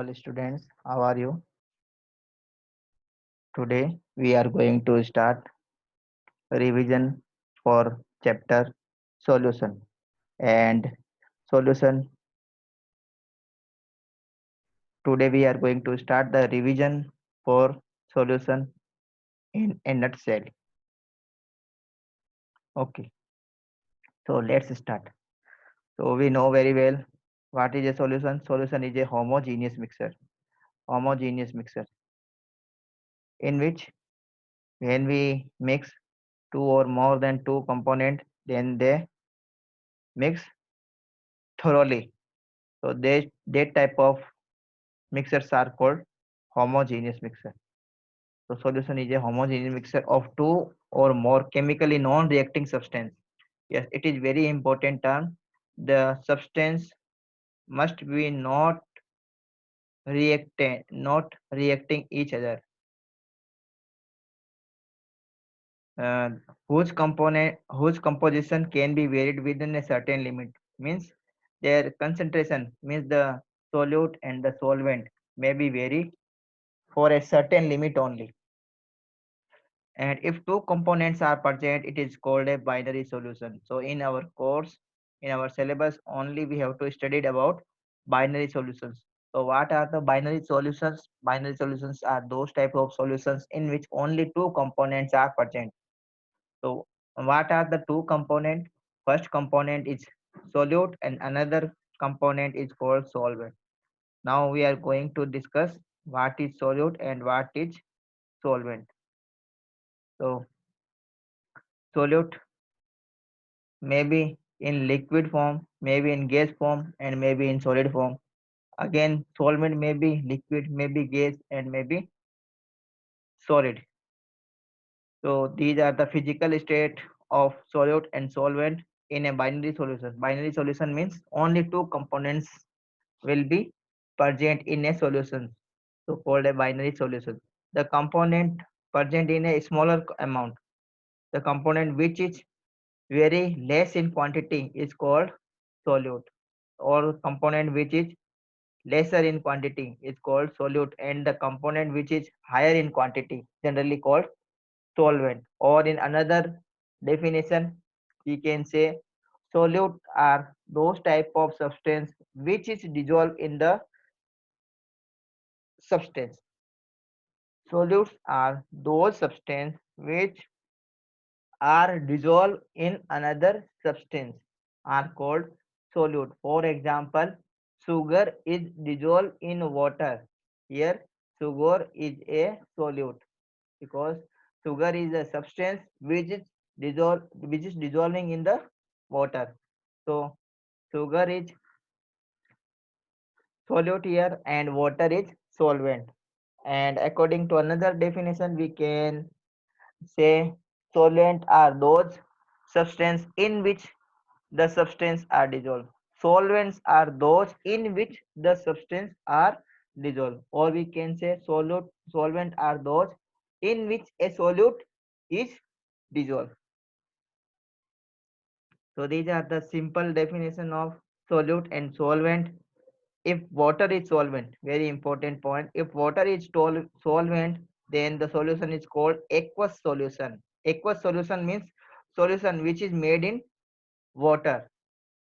all students. How are you? Today we are going to start revision for chapter solution and solution. Today we are going to start the revision for solution in a nutshell. Okay, so let's start. So we know very well what is a solution. Solution is a homogeneous mixture. Homogeneous mixture in which when we mix two or more than two components, then they mix thoroughly. So that type of mixtures are called homogeneous mixture. So solution is a homogeneous mixture of two or more chemically non-reacting substance. Yes, it is very important term. The substance must be not reacting each other. Uh, whose composition can be varied within a certain limit. Means their concentration means the solute and the solvent may be vary for a certain limit only. And if two components are present, it is called a binary solution. So in our course, in our syllabus, only we have to study about binary solutions. So what are the binary solutions? Binary solutions are those type of solutions in which only two components are present. So what are the two components? First component is solute and another component is called solvent. Now we are going to discuss what is solute and what is solvent. So solute maybe in liquid form, maybe in gas form, and maybe in solid form. Again, solvent may be liquid, maybe gas, and maybe solid. So these are the physical state of solute and solvent in a binary solution. Binary solution means only two components will be present in a solution, so called a binary solution. The component present in a smaller amount, the component which is very less in quantity is called solute, or component which is lesser in quantity is called solute, and the component which is higher in quantity generally called solvent. Or in another definition we can say solute are those type of substance which is dissolved in the substance. Solutes are those substance which are dissolved in another substance are called solute. For example, sugar is dissolved in water. Here, sugar is a solute because sugar is a substance which is dissolving in the water. So, sugar is solute here and water is solvent. And according to another definition, we can say solvent are those substances in which the substance are dissolved. Solvents are those in which the substance are dissolved. Or we can say solvent are those in which a solute is dissolved. So these are the simple definition of solute and solvent. If water is solvent, very important point, if water is solvent, then the solution is called aqueous solution. Aqueous solution means solution which is made in water.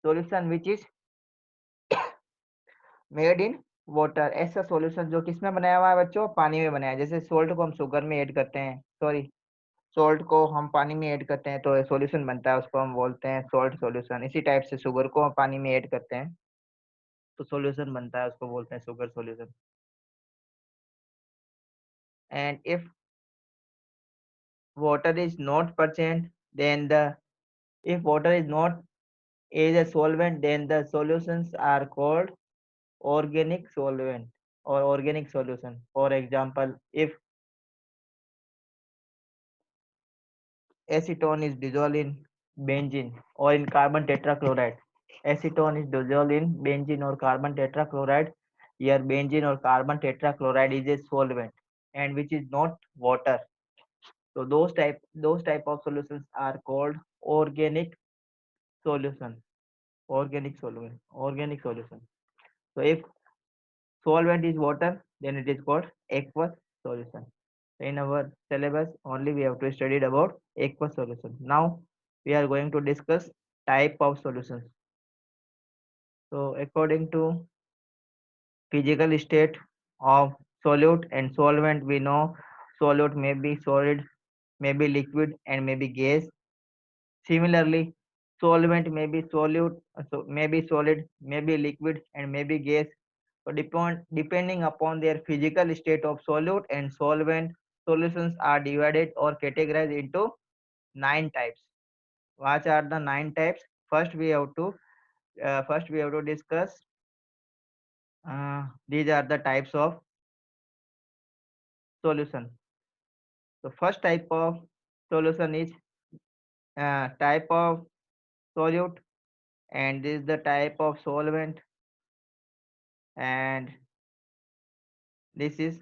Solution which is made in water. ऐसा solution जो किसमें बनाया हुआ है बच्चों? पानी में बनाया है. जैसे सोल्ट को हम शुगर में ऐड करते हैं, सॉरी सोल्ट को हम पानी में ऐड करते हैं तो सॉल्यूशन बनता है, उसको हम बोलते हैं सॉल्ट सॉल्यूशन. इसी टाइप से शुगर को हम पानी में ऐड करते हैं तो सॉल्यूशन बनता है, उसको बोलते हैं sugar solution. And if water is not present, then the if water is not is a solvent, then the solutions are called organic solvent or organic solution. For example, if acetone is dissolved in benzene or in carbon tetrachloride, acetone is dissolved in benzene or carbon tetrachloride. Here benzene or carbon tetrachloride is a solvent and which is not water. So those type of solutions are called organic solution. Organic solution. So if solvent is water, then it is called aqueous solution. In our syllabus, only we have to study about aqueous solution. Now we are going to discuss type of solutions. So according to physical state of solute and solvent, we know solute may be solid, may be liquid, and may be gas. Similarly, solvent may be solute, may be solid, may be liquid, and may be gas. So depending upon their physical state of solute and solvent, solutions are divided or categorized into 9 types. What are the 9 types? First we have to discuss these are the types of solution. The first type of solution is type of solute, and this is the type of solvent, and this is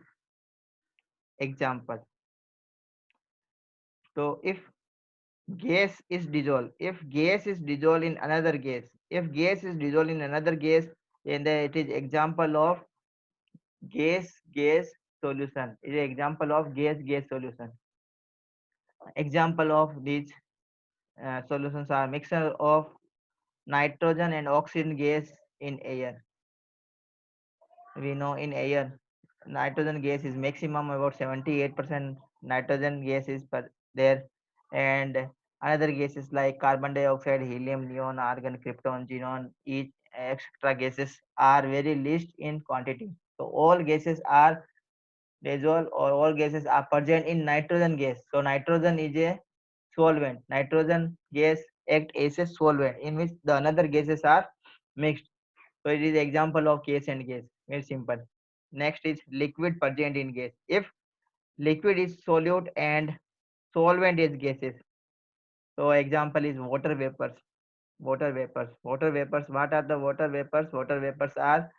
example. So if gas is dissolved in another gas, if gas is dissolved in another gas, then it is example of gas solution. It is example of gas solution. Example of these solutions are mixture of nitrogen and oxygen gas in air. We know in air nitrogen gas is maximum about 78% nitrogen gas is there, and another gases like carbon dioxide, helium, neon, argon, krypton, xenon, each extra gases are very least in quantity. So all gases are dissolved or all gases are present in nitrogen gas. So nitrogen is a solvent. Nitrogen gas act as a solvent in which the another gases are mixed. So it is example of gas and gas. Very simple. Next is liquid present in gas. If liquid is solute and solvent is gases. So example is water vapors. Water vapors. Water vapors. What are the water vapors? Water vapors are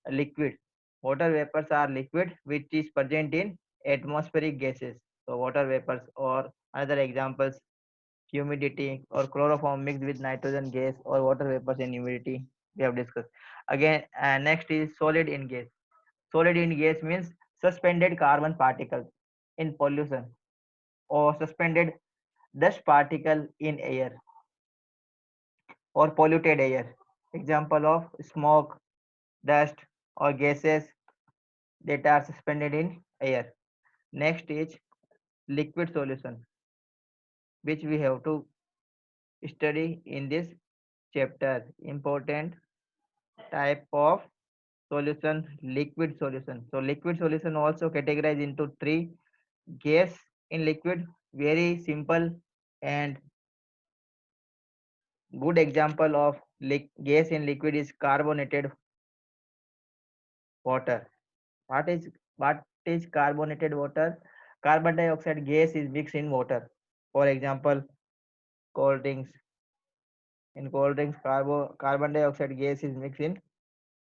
liquid. Water vapors are liquid which is present in atmospheric gases. So water vapors, or other examples, humidity or chloroform mixed with nitrogen gas, or water vapors and humidity we have discussed. Again, next is solid in gas. Solid in gas means suspended carbon particles in pollution or suspended dust particle in air or polluted air. Example of smoke, dust, or gases that are suspended in air. Next is liquid solution, which we have to study in this chapter. Important type of solution, liquid solution. So liquid solution also categorized into three: gas in liquid, very simple and good example of gas in liquid is carbonated water. What is carbonated water? Carbon dioxide gas is mixed in water. For example, cold drinks. In cold drinks, carbon dioxide gas is mixed in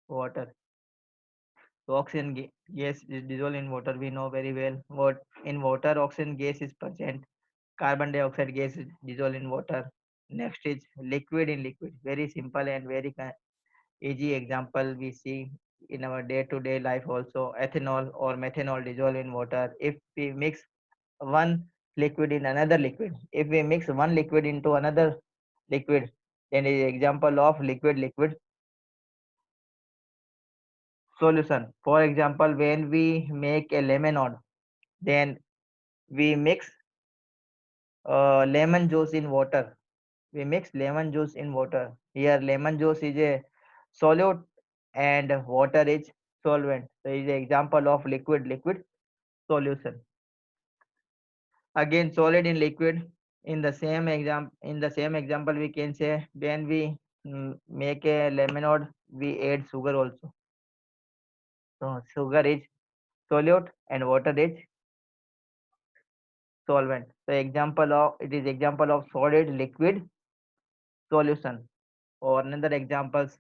water. So oxygen gas is dissolved in water. We know very well what in water oxygen gas is present. Carbon dioxide gas is dissolved in water. Next is liquid in liquid. Very simple and very easy example we see in our day-to-day life also. Ethanol or methanol dissolved in water. If we mix one liquid in another liquid, if we mix one liquid into another liquid, then is example of liquid solution. For example, when we make a lemonade, then we mix lemon juice in water. We mix lemon juice in water. Here, lemon juice is a solute and water is solvent. So, is an example of liquid solution. Again, solid in liquid. In the same example, we can say when we make a lemonade, we add sugar also. So, sugar is solute and water is solvent. So, example of solid liquid solution. Or another examples,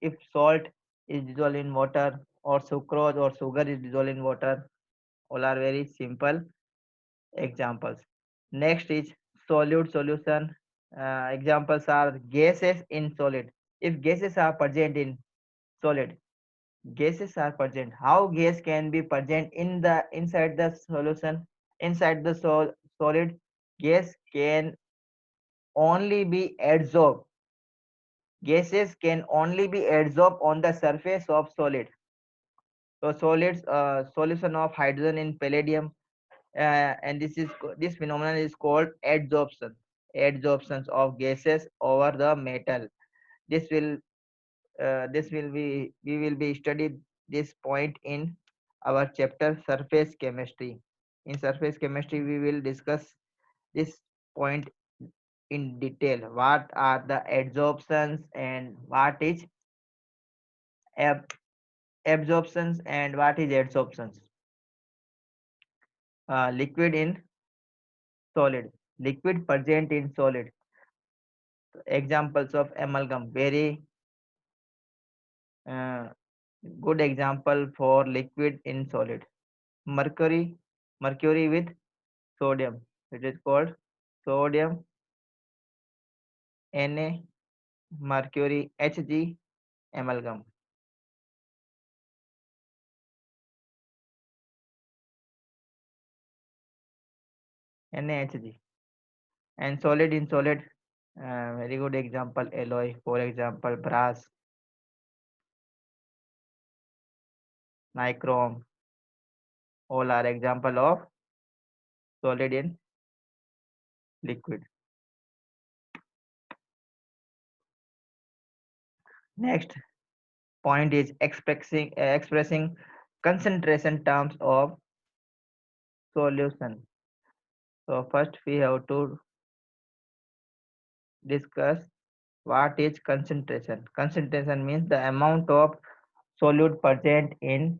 if salt is dissolved in water, or sucrose or sugar is dissolved in water, all are very simple examples. Next is solute solution. Examples are gases in solid. If gases are present in solid, Gases are present. How gas can be present in the inside the solution? Inside the solid, gas can only be adsorbed. Gases can only be adsorbed on the surface of solid. So solids, solution of hydrogen in palladium, and this phenomenon is called adsorption. Adsorptions of gases over the metal. This will this will be we will be studied this point in our chapter surface chemistry. In surface chemistry, we will discuss this point in detail. What are the adsorptions and what is ab- absorptions and what is adsorptions? Liquid in solid. Liquid present in solid. Examples of amalgam. Very uh, good example for liquid in solid. Mercury, mercury with sodium. It is called sodium Na mercury Hg amalgam. NaHg. And solid in solid. Very good example alloy. For example, brass, nichrome. All are example of solid in liquid. Next point is expressing concentration terms of solution. So first we have to discuss what is concentration. Concentration means the amount of solute present in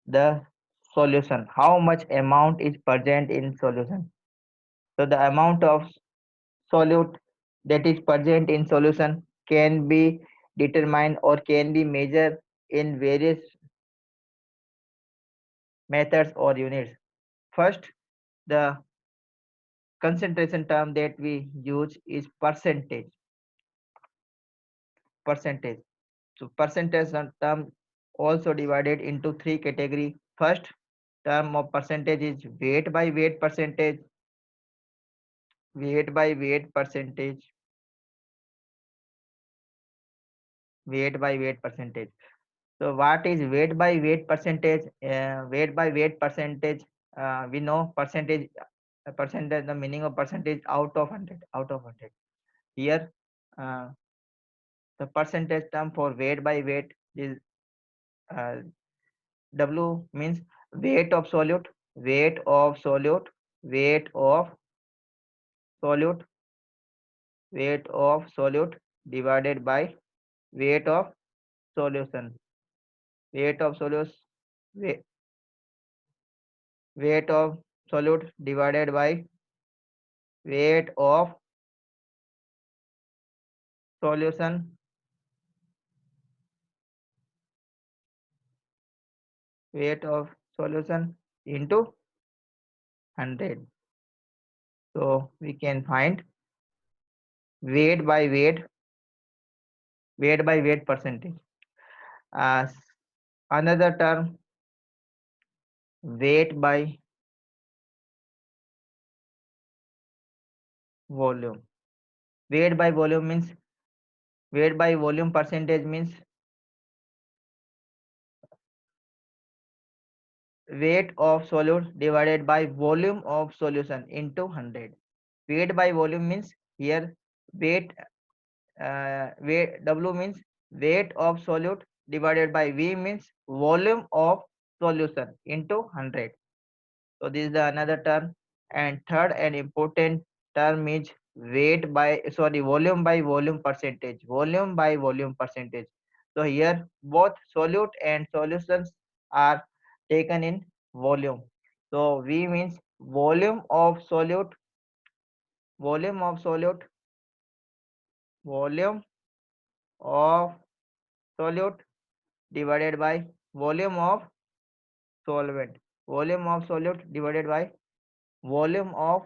the solution. How much amount is present in solution? So the amount of solute that is present in solution can be determined or can be measured in various methods or units. First, the concentration term that we use is percentage. Percentage. So percentage term also divided into three category. First term of percentage is weight by weight percentage. Weight by weight percentage. Weight by weight percentage. So what is weight by weight percentage? Weight by weight percentage. We know percentage. Percentage. The meaning of percentage out of 100. Out of 100. Here, uh, the percentage term for weight by weight is uh, W means weight of solute. Weight of solute. Weight of solute. Weight of solute divided by weight of solution. Weight of solute. Weight of solute divided by weight of solution. Weight of solution into 100. So we can find weight by weight percentage. As another term, weight by volume. Weight by volume means weight by volume percentage means weight of solute divided by volume of solution into 100. Weight by volume means here weight weight W means weight of solute divided by V means volume of solution into 100. So this is the another term. And third and important term is volume by volume percentage. Volume by volume percentage. So here both solute and solutions are taken in volume. So V means volume of solute, volume of solute divided by volume of solvent. Volume of solute divided by volume of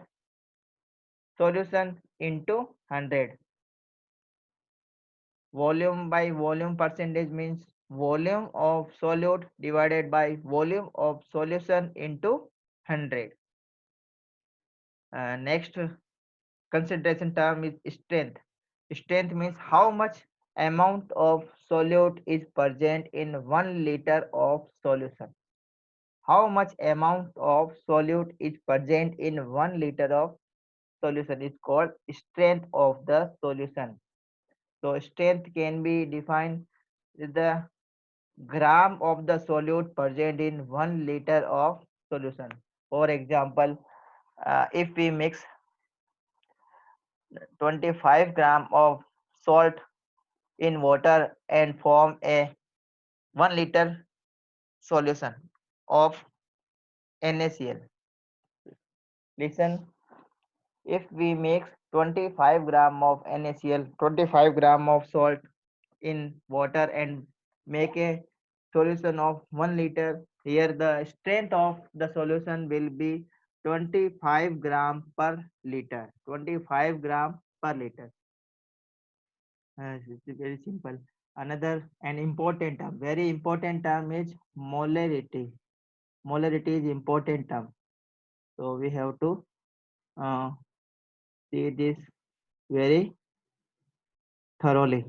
solution into 100. Volume by volume percentage means volume of solute divided by volume of solution into 100. Next concentration term is strength. Strength means how much amount of solute is present in 1 liter of solution. How much amount of solute is present in 1 liter of solution is called strength of the solution. So strength can be defined with the gram of the solute present in 1 liter of solution. For example, if we mix 25 gram of salt in water and form a 1 liter solution of NaCl. Listen, if we mix 25 gram of NaCl, 25 gram of salt in water and make a solution of 1 liter, here the strength of the solution will be 25 gram per liter. 25 gram per liter. It's very simple. Another an important term, very important term is molarity. Molarity is important term. So we have to uh, see this very thoroughly.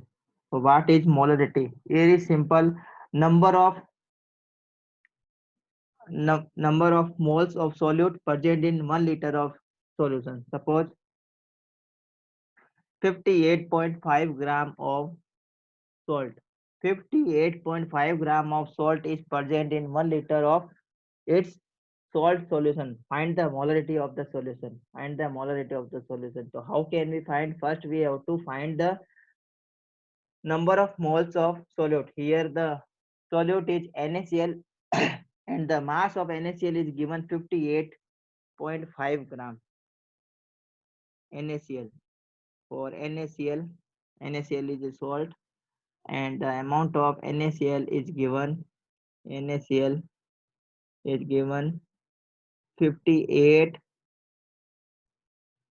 So what is molarity? Here is simple number of moles of solute present in 1 liter of solution. Suppose 58.5 gram of salt. 58.5 gram of salt is present in 1 liter of its salt solution. Find the molarity of the solution. Find the molarity of the solution. So how can we find? First we have to find the number of moles of solute. Here the solute is NaCl and the mass of NaCl is given 58.5 gram NaCl. For NaCl, NaCl is a salt and the amount of NaCl is given, NaCl is given 58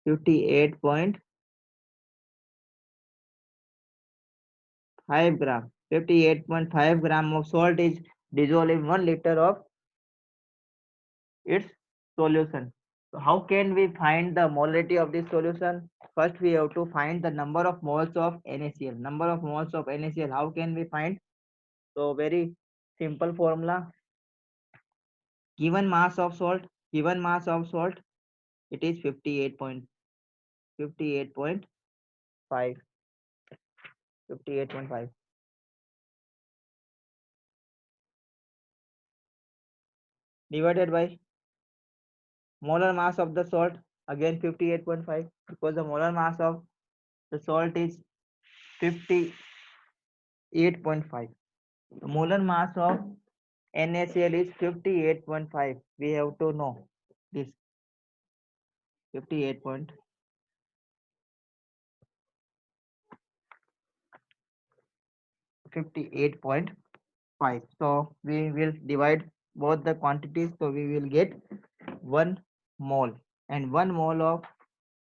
58.5 gram. 58.5 gram of salt is dissolved in 1 liter of its solution. So how can we find the molarity of this solution? First we have to find the number of moles of NaCl. Number of moles of NaCl. How can we find? So very simple formula. Given mass of salt, given mass of salt, it is 58.5. 58.5 divided by molar mass of the salt, again 58.5, because the molar mass of the salt is 58.5. The molar mass of NaCl is 58.5. We have to know this 58.5. 58.5. So we will divide both the quantities. So we will get 1 mole, and 1 mole of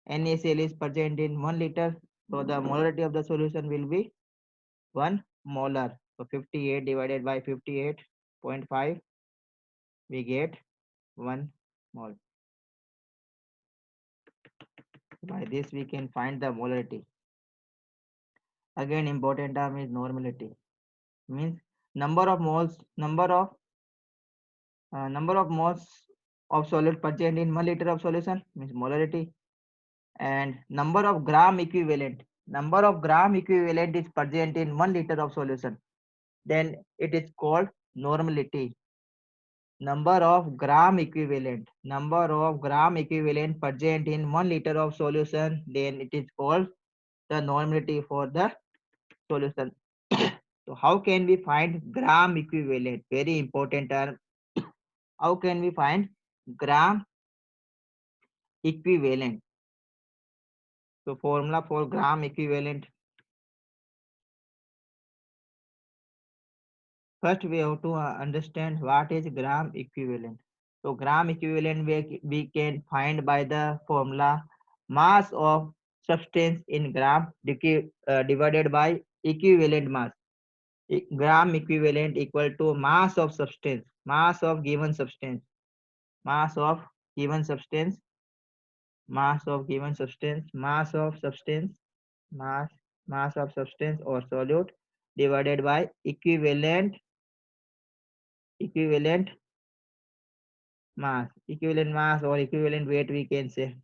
NaCl is present in 1 liter. So the molarity of the solution will be 1 molar. So 58 divided by 58.5, we get 1 mole. By this we can find the molarity. Again important term is normality. Means number of moles, number of moles of solid present in 1 liter of solution means molarity, and number of gram equivalent. Number of gram equivalent is present in 1 liter of solution. Then it is called normality. Number of gram equivalent. Number of gram equivalent present in 1 liter of solution. Then it is called the normality for the solution. So how can we find gram equivalent? Very important term. How can we find gram equivalent? So formula for gram equivalent. First we have to understand what is gram equivalent. So gram equivalent we can find by the formula mass of substance in gram divided by equivalent mass. Gram equivalent equal to mass of substance, mass of given substance, mass of given substance, mass of given substance, mass of substance, mass mass of substance or solute divided by equivalent equivalent mass or equivalent weight we can say.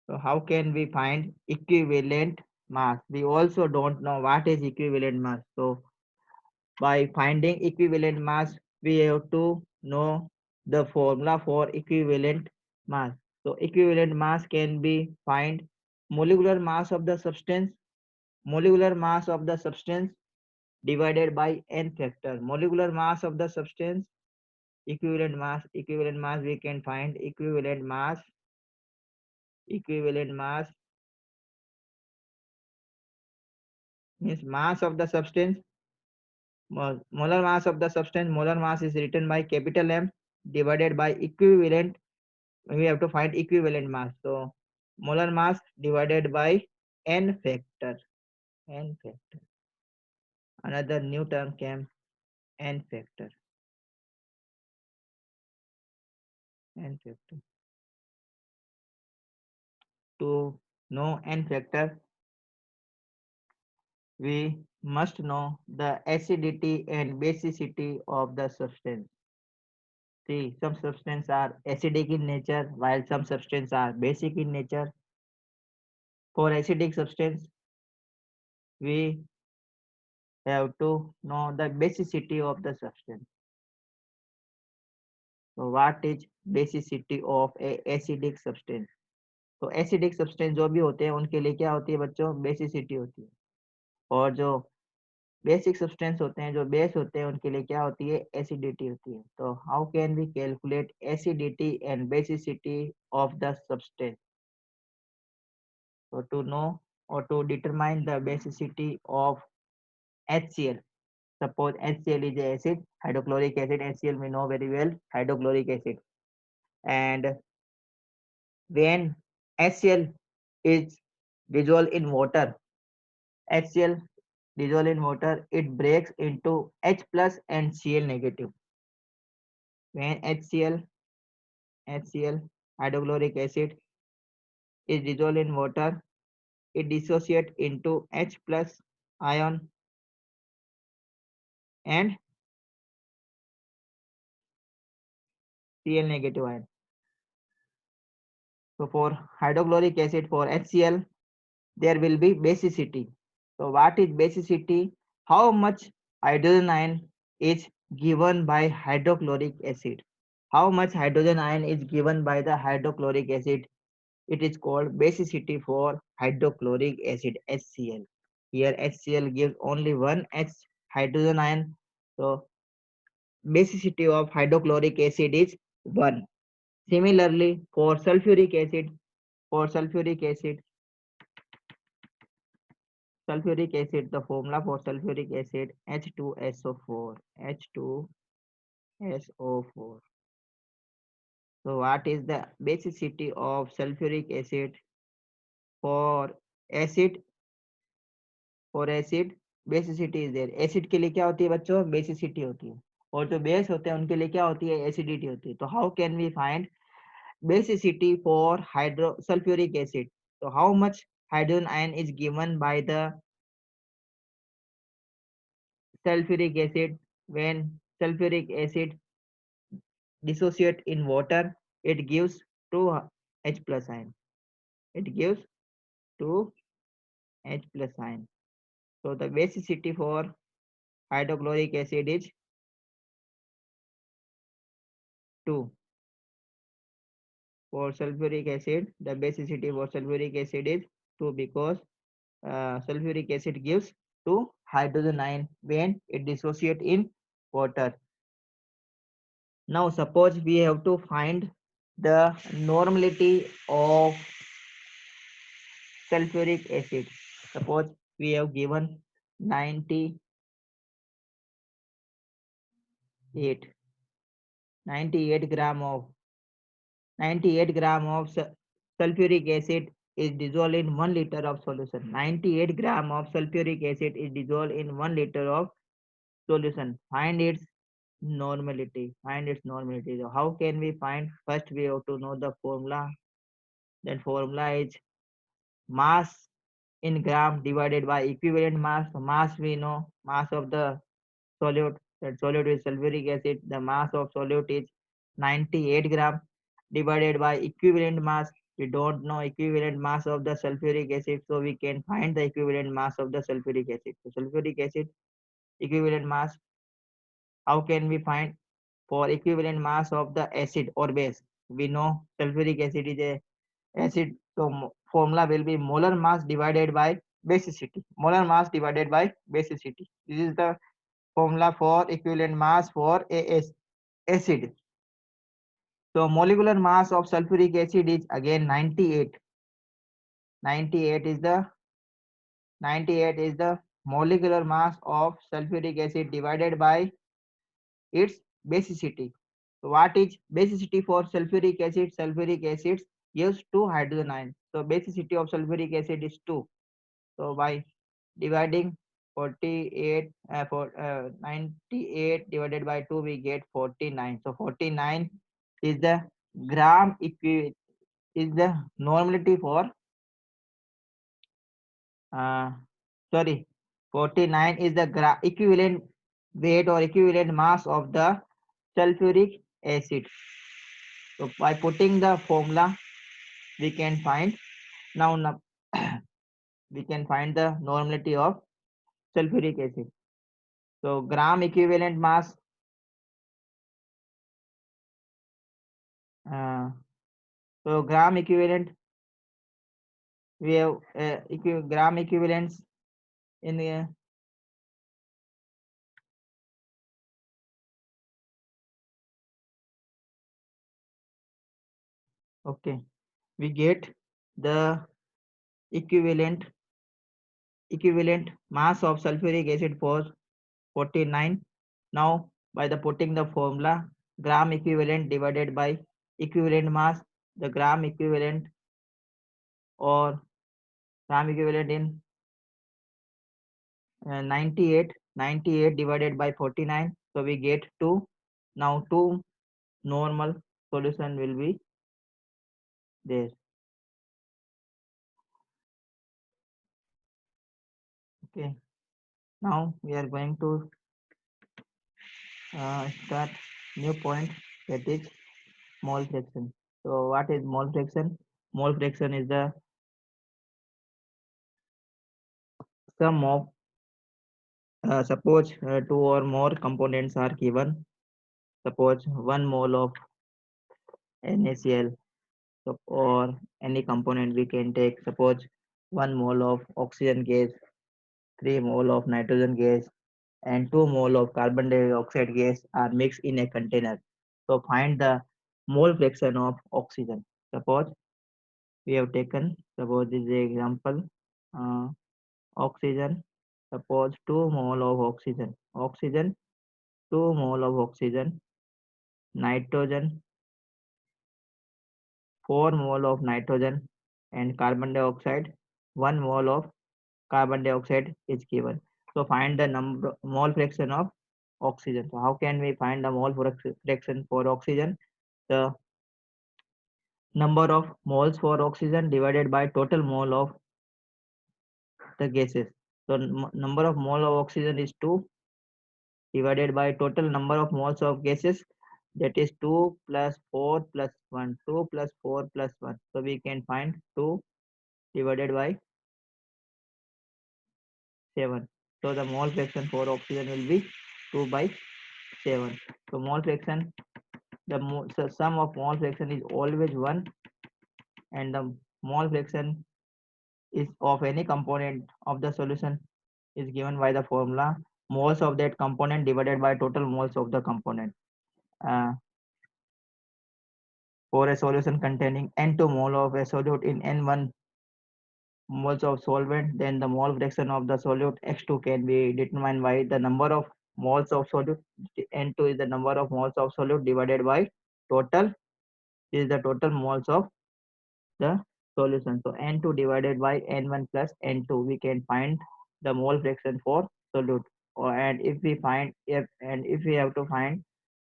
So how can we find equivalent mass? We also don't know what is equivalent mass. So by finding equivalent mass, we have to know the formula for equivalent mass. So equivalent mass can be find molecular mass of the substance, molecular mass of the substance divided by n factor. Molecular mass of the substance, equivalent mass we can find equivalent mass means mass of the substance, molar mass of the substance, molar mass is written by capital M divided by equivalent, we have to find equivalent mass. So molar mass divided by n factor, n factor. Another new term came, n factor, n factor. To know n factor, we must know the acidity and basicity of the substance. See, some substances are acidic in nature, while some substances are basic in nature. For acidic substance, we have to know the basicity of the substance. So what is basicity of a acidic substance? तो acidic substance जो भी होते हैं उनके लिए क्या होती है बच्चों, बेसिसिटी होती है. और जो बेसिक सब्सटेंस होते हैं, जो बेस होते हैं, उनके लिए क्या होती है, एसिडिटी होती है. तो how can we calculate acidity and basicity of the substance? So to know or to determine the basicity of HCl. Suppose HCl is a acid, hydrochloric acid. HCl we know very well, hydrochloric acid. And when HCl is dissolved in water, HCl dissolved in water, it breaks into H plus and Cl negative. When HCl, hydrochloric acid, is dissolved in water, it dissociates into H plus ion and Cl negative ion. So for hydrochloric acid, for HCl, there will be basicity. So what is basicity? How much hydrogen ion is given by hydrochloric acid? How much hydrogen ion is given by the hydrochloric acid? It is called basicity for hydrochloric acid, HCl. Here HCl gives only one H hydrogen ion. So basicity of hydrochloric acid is 1. Similarly, for sulfuric acid, for sulfuric acid, the formula for sulfuric acid H2SO4, H2SO4. So what is the basicity of sulfuric acid? For acid, for acid basicity is there. Acid के लिए क्या होती है बच्चों, basicity होती है. और जो बेस होते हैं उनके लिए क्या होती है, एसिडिटी होती है. तो how can we find basicity for hydro sulfuric acid? So how much hydrogen ion is given by the sulfuric acid? When sulfuric acid dissociate in water, it gives 2 H plus ion. It gives 2 H plus ion. So the basicity for hydrochloric acid is 2. For sulfuric acid, the basicity for sulfuric acid is 2 because sulfuric acid gives 2 hydrogen ion when it dissociate in water. Now suppose we have to find the normality of sulfuric acid. Suppose we have given 98 98 gram of 98 gram of sulfuric acid is dissolved in 1 liter of solution. 98 gram of sulfuric acid is dissolved in 1 liter of solution. Find its normality. Find its normality. So how can we find? First, we have to know the formula. That formula is mass in gram divided by equivalent mass. So mass we know, mass of the solute. That solute is sulfuric acid. The mass of solute is 98 gram divided by equivalent mass. We don't know equivalent mass of the sulfuric acid, so we can find the equivalent mass of the sulfuric acid. So sulfuric acid equivalent mass. How can we find? For equivalent mass of the acid or base? We know sulfuric acid is a acid, so formula will be molar mass divided by basicity. Molar mass divided by basicity. This is the formula for equivalent mass for a acid. So molecular mass of sulfuric acid is again 98. 98 is the 98 is the molecular mass of sulfuric acid divided by its basicity. So what is basicity for sulfuric acid? Sulfuric acid gives 2 hydrogen ions. So basicity of sulfuric acid is 2. So by dividing 48 for 98 divided by 2, we get 49. So 49 is the gram is the normality for uh, sorry, 49 is the equivalent weight or equivalent mass of the sulfuric acid. So by putting the formula, we can find now we can find the normality of sulfuric acid. So gram equivalent mass, uh, so gram equivalent, we have gram equivalents in the okay. We get the equivalent mass of sulfuric acid for 49. Now by the putting the formula, gram equivalent divided by equivalent mass, the gram equivalent or gram equivalent in 98 divided by 49, so we get 2. Now 2 normal solution will be there. Okay, now we are going to start new point, that is mole fraction. So what is mole fraction? Mole fraction is the sum of suppose 2 or more components are given. Suppose 1 mole of NaCl, so, or any component we can take. Suppose 1 mole of oxygen gas, 3 mole of nitrogen gas, and 2 mole of carbon dioxide gas are mixed in a container. So find the mole fraction of oxygen. Suppose we have taken, suppose this is the example, uh, oxygen. Suppose 2 mole of oxygen, 2 mole of oxygen, nitrogen, 4 mole of nitrogen, and carbon dioxide, 1 mole of carbon dioxide is given. So find the number mole fraction of oxygen. So how can we find the mole fraction for oxygen? The number of moles for oxygen divided by total mole of the gases. So number of mole of oxygen is 2 divided by total number of moles of gases, that is 2 plus 4 plus 1. 2 plus 4 plus 1. So we can find 2 divided by 7. So the mole fraction for oxygen will be 2 by 7. So mole fraction, so sum of mole fraction is always 1, and the mole fraction is of any component of the solution is given by the formula moles of that component divided by total moles of the component. For a solution containing N2 mole of a solute in N1 moles of solvent, then the mole fraction of the solute X2 can be determined by the number of moles of solute. N2 is the number of moles of solute divided by total is the total moles of the solution. So N2 divided by N1 plus N2, we can find the mole fraction for solute. And if we have to find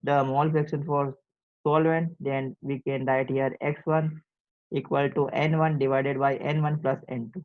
the mole fraction for solvent, then we can write here x1 equal to N1 divided by N1 plus N2.